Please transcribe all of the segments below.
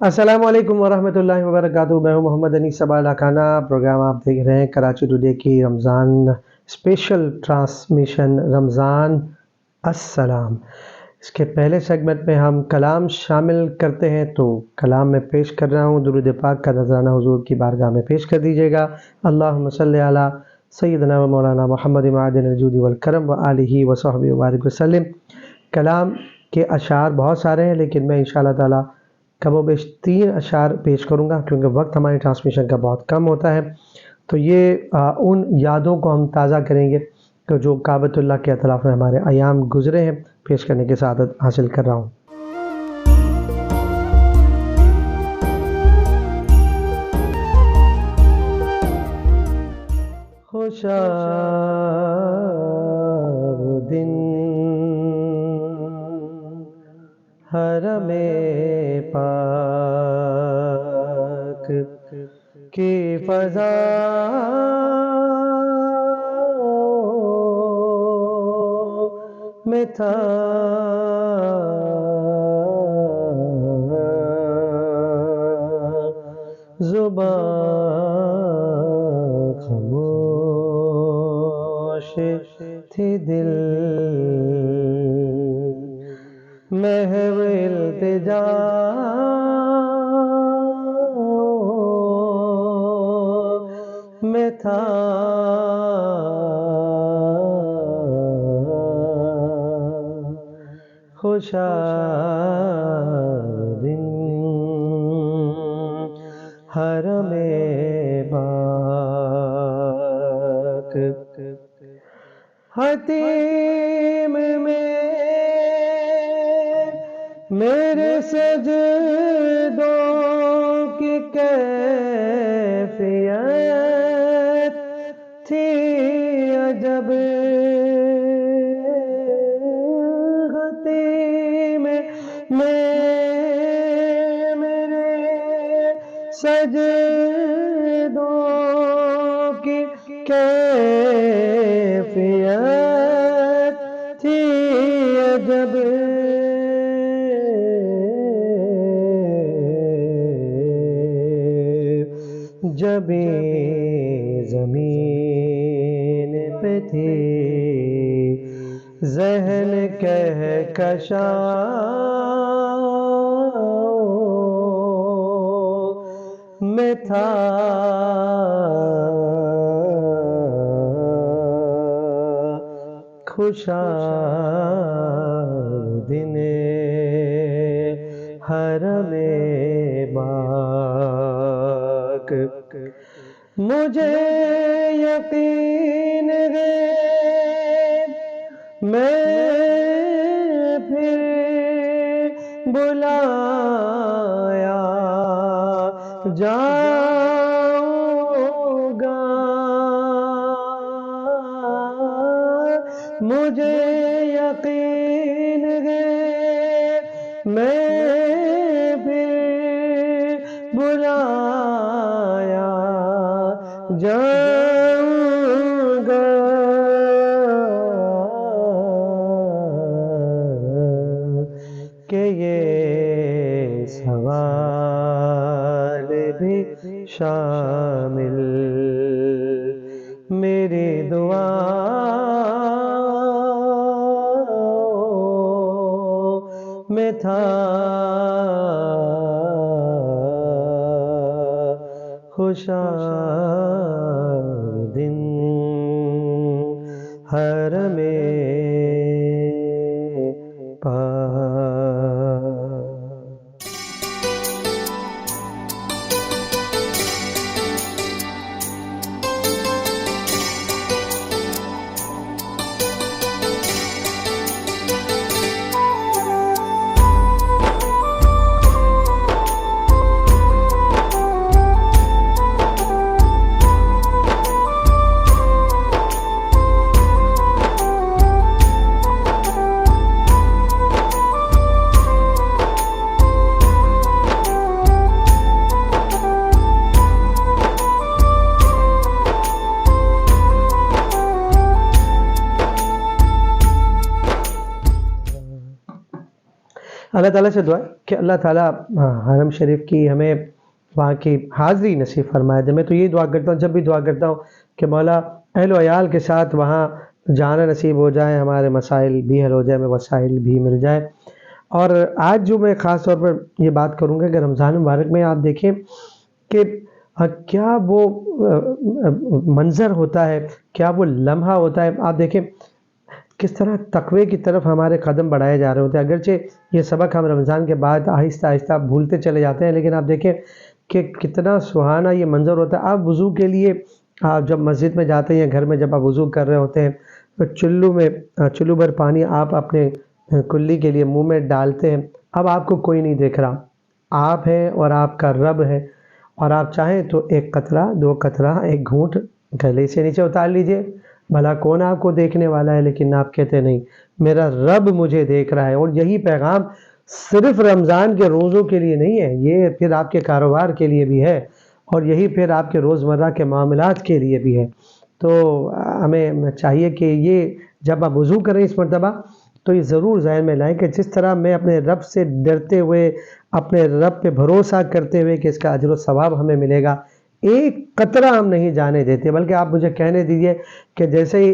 السلام علیکم ورحمۃ اللہ وبرکاتہ۔ میں ہوں محمد انیس سبا خانہ۔ پروگرام آپ دیکھ رہے ہیں کراچی ٹوڈے کی رمضان اسپیشل ٹرانسمیشن رمضان السلام۔ اس کے پہلے سیگمنٹ میں ہم کلام شامل کرتے ہیں، تو کلام میں پیش کر رہا ہوں، درود پاک کا نذرانہ حضور کی بارگاہ میں پیش کر دیجیے گا۔ اللہم صلی علی سیدنا و مولانا محمد معدن الجود والکرم و آلہ و صحبہ وبارک وسلم۔ کلام کے اشعار بہت سارے ہیں، لیکن میں انشاءاللہ تعالی کم و بیش 3 اشعار پیش کروں گا، کیونکہ وقت ہماری ٹرانسمیشن کا بہت کم ہوتا ہے۔ تو یہ ان یادوں کو ہم تازہ کریں گے کہ جو کعبۃ اللہ کے اطراف میں ہمارے ایام گزرے ہیں، پیش کرنے کی سعادت حاصل کر رہا ہوں۔ خوشا وہ دن حرم پاک کی فضا میں تھا، زبان خاموش تھی، دل محو التجا میں تھا، خوشا دن حرم پاک، حتیم میں میرے سجدوں کی کیفیت تھی عجب، حتیم میں میرے سجدوں کی کیفیت تھی عجب، جبھی زمین پہ تھی ذہن کہکشاؤں میں تھا، خوشا دن حرم پاک، مجھے یقین ہے میں پھر بلایا جاؤں گا، مجھے یقین ہے میں پھر بلایا جاؤں گا، کہ یہ سوال بھی شامل میری دعا میں تھا، خوشا دن حرم پاک۔ اللہ تعالیٰ سے دعا ہے کہ اللہ تعالیٰ حرم شریف کی ہمیں وہاں کی حاضری نصیب فرمائے. میں تو یہ دعا کرتا ہوں، جب بھی دعا کرتا ہوں کہ مولا اہل و عیال کے ساتھ وہاں جانا نصیب ہو جائے، ہمارے مسائل بھی حل ہو جائے، ہمیں وسائل بھی مل جائے. اور آج جو میں خاص طور پر یہ بات کروں گا کہ رمضان مبارک میں آپ دیکھیں کہ کیا وہ منظر ہوتا ہے، کیا وہ لمحہ ہوتا ہے. آپ دیکھیں کس طرح تقوی کی طرف ہمارے قدم بڑھائے جا رہے ہوتے ہیں. اگرچہ یہ سبق ہم رمضان کے بعد آہستہ آہستہ بھولتے چلے جاتے ہیں، لیکن آپ دیکھیں کہ کتنا سہانا یہ منظر ہوتا ہے. آپ وضو کے لیے آپ جب مسجد میں جاتے ہیں یا گھر میں جب آپ وضو کر رہے ہوتے ہیں تو چلو بھر پانی آپ اپنے کلی کے لیے منہ میں ڈالتے ہیں. اب آپ کو کوئی نہیں دیکھ رہا، آپ ہیں اور آپ کا رب ہے، اور آپ چاہیں تو ایک قطرہ، دو قطرہ، ایک گھونٹ گلے سے نیچے اتار لیجئے. بھلا کون آپ کو دیکھنے والا ہے؟ لیکن آپ کہتے نہیں، میرا رب مجھے دیکھ رہا ہے. اور یہی پیغام صرف رمضان کے روزوں کے لیے نہیں ہے، یہ پھر آپ کے کاروبار کے لیے بھی ہے، اور یہی پھر آپ کے روزمرہ کے معاملات کے لیے بھی ہے. تو ہمیں چاہیے کہ یہ جب آپ وضو کریں اس مرتبہ تو یہ ضرور ذہن میں لائیں کہ جس طرح میں اپنے رب سے ڈرتے ہوئے، اپنے رب پہ بھروسہ کرتے ہوئے کہ اس کا اجر و ثواب ہمیں ملے گا، ایک قطرہ ہم نہیں جانے دیتے. بلکہ آپ مجھے کہنے دیجئے کہ جیسے ہی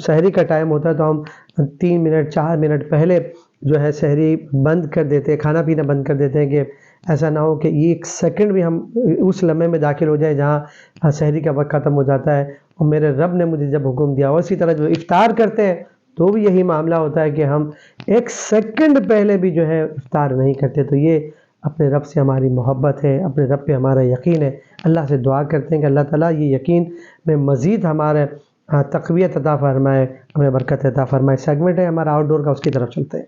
سحری کا ٹائم ہوتا ہے تو ہم 3 منٹ 4 منٹ پہلے جو ہے سحری بند کر دیتے ہیں، کھانا پینا بند کر دیتے ہیں، کہ ایسا نہ ہو کہ ایک سیکنڈ بھی ہم اس لمحے میں داخل ہو جائے جہاں سحری کا وقت ختم ہو جاتا ہے اور میرے رب نے مجھے جب حکم دیا. اور اسی طرح جو افطار کرتے ہیں تو بھی یہی معاملہ ہوتا ہے کہ ہم ایک سیکنڈ پہلے بھی جو ہے افطار نہیں کرتے. تو یہ اپنے رب سے ہماری محبت ہے، اپنے رب پہ ہمارا یقین ہے. اللہ سے دعا کرتے ہیں کہ اللہ تعالیٰ یہ یقین میں مزید ہمارے تقویت عطا فرمائے، ہمیں برکت عطا فرمائے. سیگمنٹ ہے ہمارا آؤٹ ڈور کا، اس کی طرف چلتے ہیں.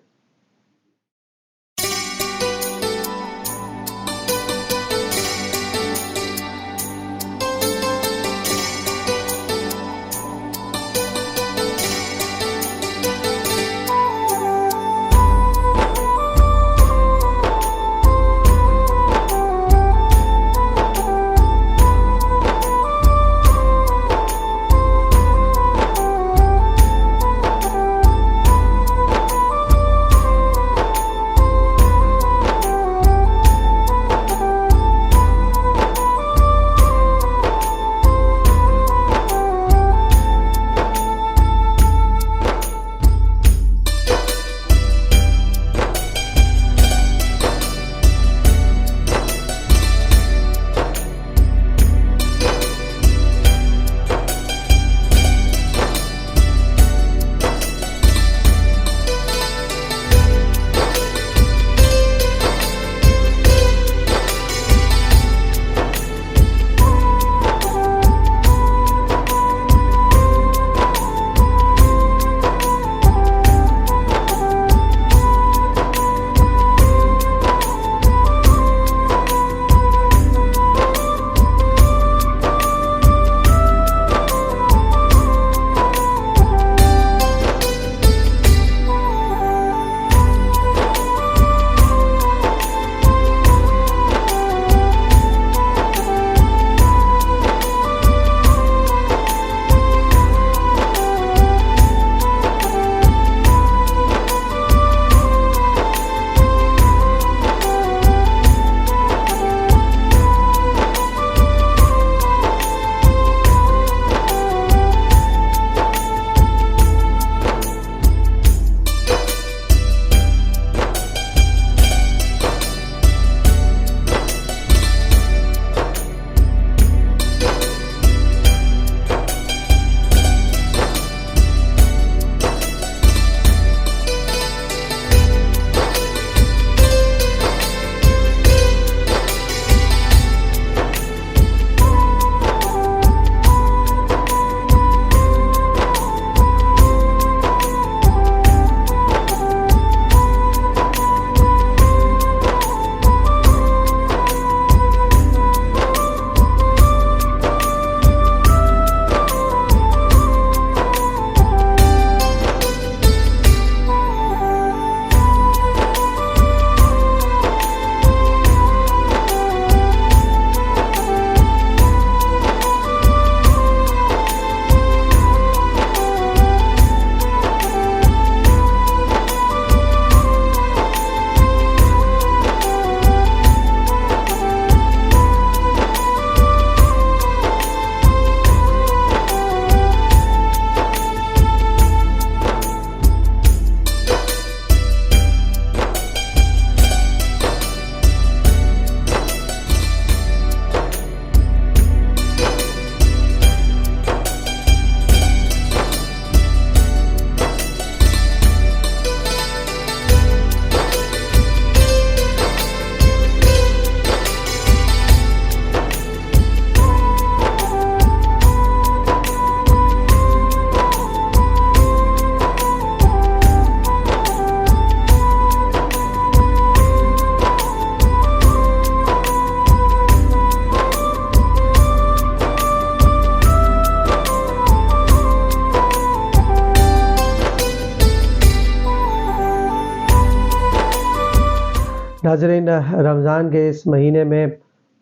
ناظرین، رمضان کے اس مہینے میں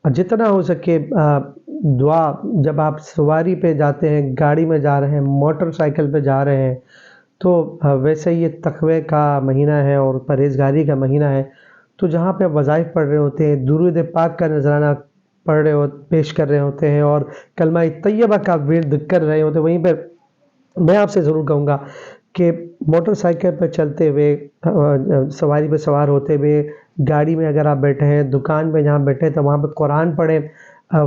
جتنا ہو سکے دعا، جب آپ سواری پہ جاتے ہیں، گاڑی میں جا رہے ہیں، موٹر سائیکل پہ جا رہے ہیں، تو ویسے یہ تقوی کا مہینہ ہے اور پرہیزگاری کا مہینہ ہے، تو جہاں پہ آپ وظائف پڑھ رہے ہوتے ہیں، درود پاک کا نذرانہ پڑھ رہے پیش کر رہے ہوتے ہیں اور کلمہ طیبہ کا ورد کر رہے ہوتے ہیں، وہیں پہ میں آپ سے ضرور کہوں گا کہ موٹر سائیکل پہ چلتے ہوئے، سواری پہ سوار ہوتے ہوئے، گاڑی میں اگر آپ بیٹھے ہیں، دکان پہ جہاں بیٹھے ہیں تو وہاں پہ قرآن پڑھیں،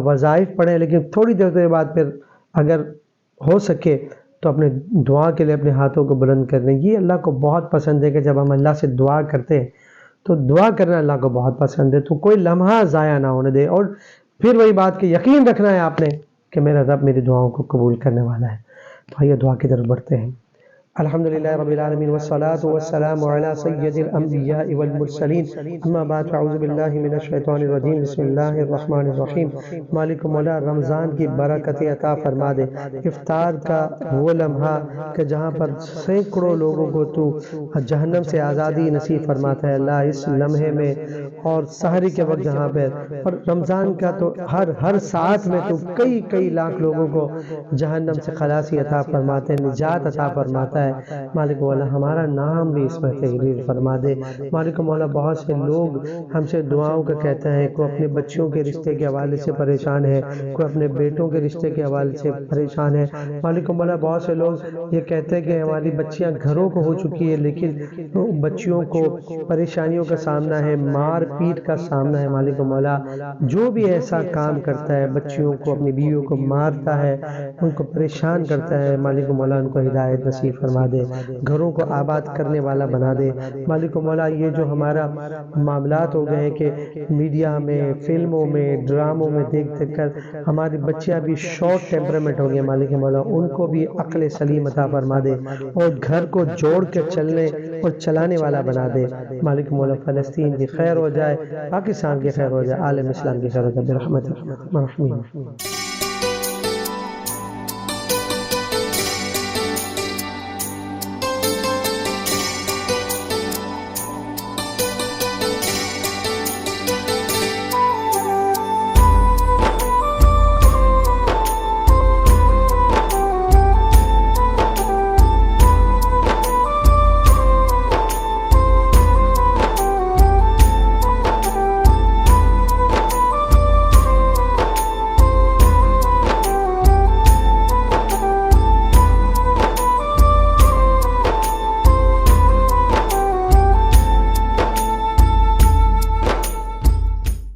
وظائف پڑھیں، لیکن تھوڑی دیر بعد پھر اگر ہو سکے تو اپنے دعا کے لیے اپنے ہاتھوں کو بلند کر لیں۔ یہ اللہ کو بہت پسند ہے کہ جب ہم اللہ سے دعا کرتے ہیں تو دعا کرنا اللہ کو بہت پسند ہے، تو کوئی لمحہ ضائع نہ ہونے دے، اور پھر وہی بات کہ یقین رکھنا ہے آپ نے کہ میرا رب میری دعاؤں کو قبول کرنے والا ہے۔ تو آئیے دعا کی طرف بڑھتے ہیں۔ الحمدللہ رب العالمین والصلاة والسلام علی سید الانبیاء والمرسلین، اما بعد فاعوذ باللہ من الشیطان الرجیم، بسم اللہ الرحمن الرحیم۔ مالک مولا رمضان کی برکت عطا فرما دے، افطار کا وہ لمحہ کہ جہاں پر سینکڑوں لوگوں کو تو جہنم سے آزادی نصیب فرماتا ہے اللہ، اس لمحے میں اور سحری کے وقت جہاں پہ، اور رمضان کا تو ہر ساعت میں تو کئی لاکھ لوگوں کو جہنم سے خلاصی عطا فرماتے ہیں، نجات عطا فرماتا ہے۔ مالک مولا ہمارا نام بھی اس میں تحریر فرما دے۔ مالک مولا بہت سے لوگ ہم سے دعاؤں کا کہتے ہیں، کوئی اپنے بچوں کے رشتے کے حوالے سے پریشان ہے، کوئی اپنے بیٹوں کے رشتے کے حوالے سے پریشان ہے۔ مالک مولا بہت سے لوگ یہ کہتے ہیں کہ ہماری بچیاں گھروں کو ہو چکی ہے، لیکن بچیوں کو پریشانیوں کا سامنا ہے، مار پیٹ کا سامنا ہے۔ مالک مولا جو بھی ایسا کام کرتا ہے، بچیوں کو اپنی بیویوں کو مارتا ہے، ان کو پریشان کرتا ہے، مالک مولا ان کو ہدایت نصیب فرما دے، گھروں کو آباد کرنے والا بنا دے۔ مالک مولا یہ جو ہمارا معاملات ہو گئے ہیں کہ میڈیا میں، فلموں میں، ڈراموں میں دیکھ کر ہماری بچیاں بھی شارٹ ٹیمپرمنٹ ہو گئے، مالک مولا ان کو بھی عقل سلیم عطا فرما دے اور گھر کو جوڑ کے چلنے اور چلانے والا بنا دے۔ مالک مولا فلسطین کی خیر ہو جائے، پاکستان کی خیر ہو جائے، عالم اسلام کی خیر ہو جائے برحمتک یا ارحم الراحمین۔